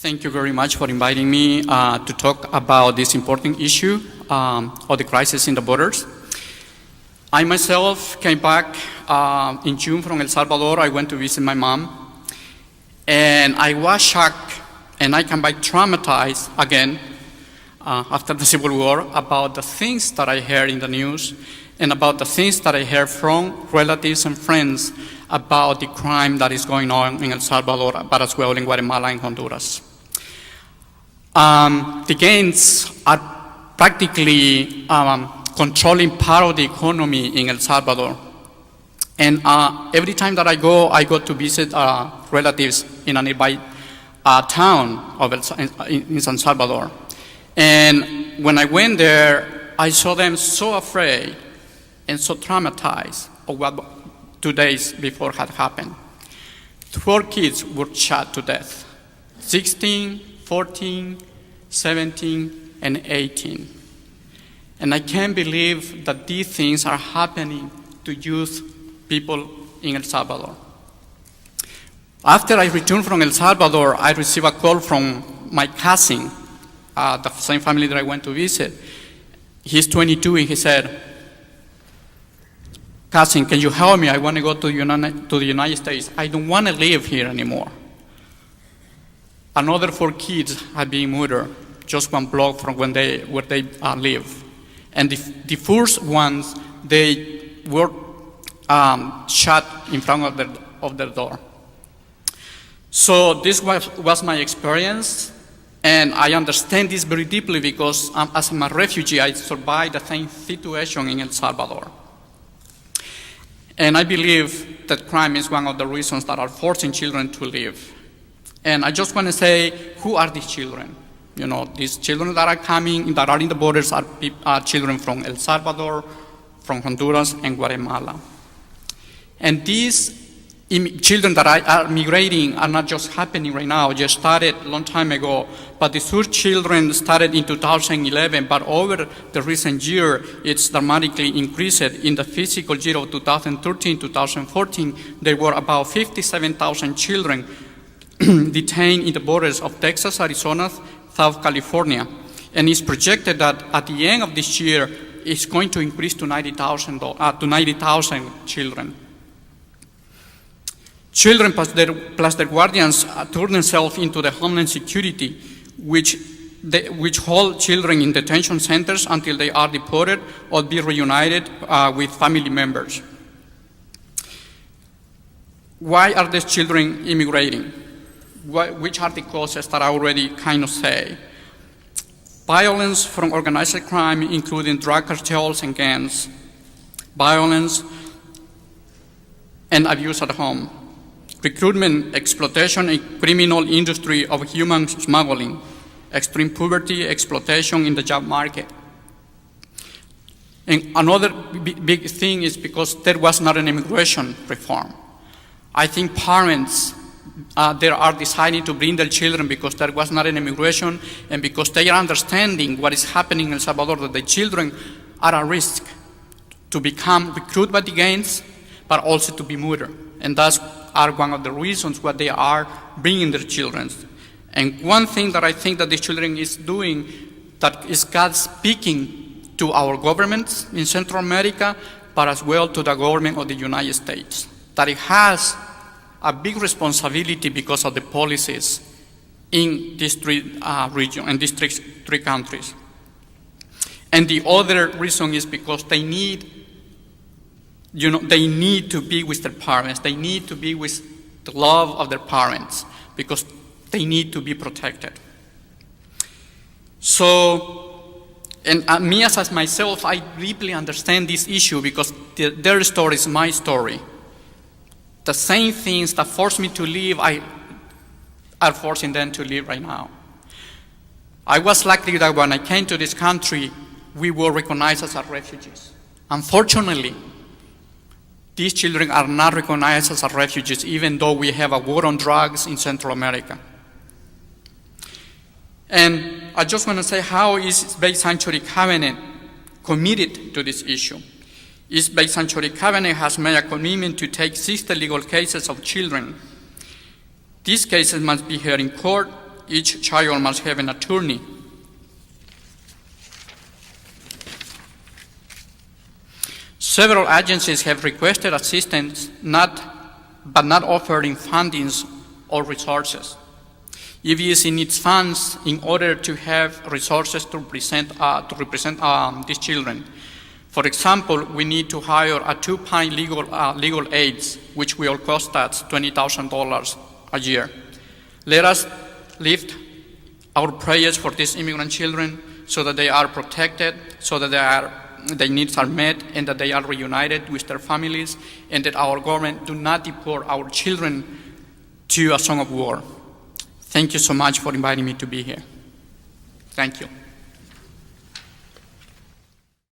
Thank you very much for inviting me to talk about this important issue of the crisis in the borders. I myself came back in June from El Salvador. I went to visit my mom, and I was shocked, and I came back traumatized again after the Civil War about the things that I heard in the news and about the things that I heard from relatives and friends about the crime that is going on in El Salvador, but as well in Guatemala and Honduras. The gangs are practically controlling part of the economy in El Salvador. And every time that I go to visit relatives in a nearby town in San Salvador. And when I went there, I saw them so afraid and so traumatized of what 2 days before had happened. 4 kids were shot to death, 16, 14, 17, and 18. And I can't believe that these things are happening to youth people in El Salvador. After I returned from El Salvador, I received a call from my cousin, the same family that I went to visit. He's 22, and he said, "Cousin, can you help me? I want to go to the United States. I don't want to live here anymore." Another 4 kids had been murdered just 1 block from where they live. And the first ones, they were shot in front of their door. So this was my experience, and I understand this very deeply because as I'm a refugee, I survived the same situation in El Salvador. And I believe that crime is one of the reasons that are forcing children to leave. And I just want to say, who are these children? You know, these children that are coming, that are in the borders, are children from El Salvador, from Honduras, and Guatemala. And these children that are migrating are not just happening right now, just started a long time ago, but the first children started in 2011, but over the recent year, it's dramatically increased. In the fiscal year of 2013-2014, there were about 57,000 children detained in the borders of Texas, Arizona, South California. And it's projected that at the end of this year, it's going to increase to 90,000 children. Children plus their guardians turn themselves into the Homeland Security, which hold children in detention centers until they are deported or be reunited with family members. Why are these children immigrating? Which are the causes that I already kind of say? Violence from organized crime, including drug cartels and gangs. Violence and abuse at home. Recruitment, exploitation, and criminal industry of human smuggling. Extreme poverty, exploitation in the job market. And another big thing is because there was not an immigration reform. I think parents they are deciding to bring their children because there was not an immigration and because they are understanding what is happening in El Salvador, that the children are at risk to become recruited by the gangs, but also to be murdered. And that's one of the reasons why they are bringing their children. And one thing that I think that the children is doing, that is God speaking to our governments in Central America, but as well to the government of the United States, that it has a big responsibility because of the policies in these 3 regions and these 3 countries. And the other reason is because they need to be with their parents. They need to be with the love of their parents because they need to be protected. So, and me as myself, I deeply understand this issue because their story is my story. The same things that forced me to leave are forcing them to leave right now. I was lucky that when I came to this country, we were recognized as refugees. Unfortunately, these children are not recognized as refugees, even though we have a war on drugs in Central America. And I just want to say, how is Bay Sanctuary Covenant committed to this issue? East Bay Sanctuary Covenant has made a commitment to take 60 legal cases of children. These cases must be heard in court each child must have an attorney. Several agencies have requested assistance, but not offering fundings or resources. EVC needs funds in order to have resources to represent these children. For example, we need to hire a 2-point legal aids, which will cost us $20,000 a year. Let us lift our prayers for these immigrant children so that they are protected, so that their needs are met, and that they are reunited with their families, and that our government do not deport our children to a zone of war. Thank you so much for inviting me to be here. Thank you.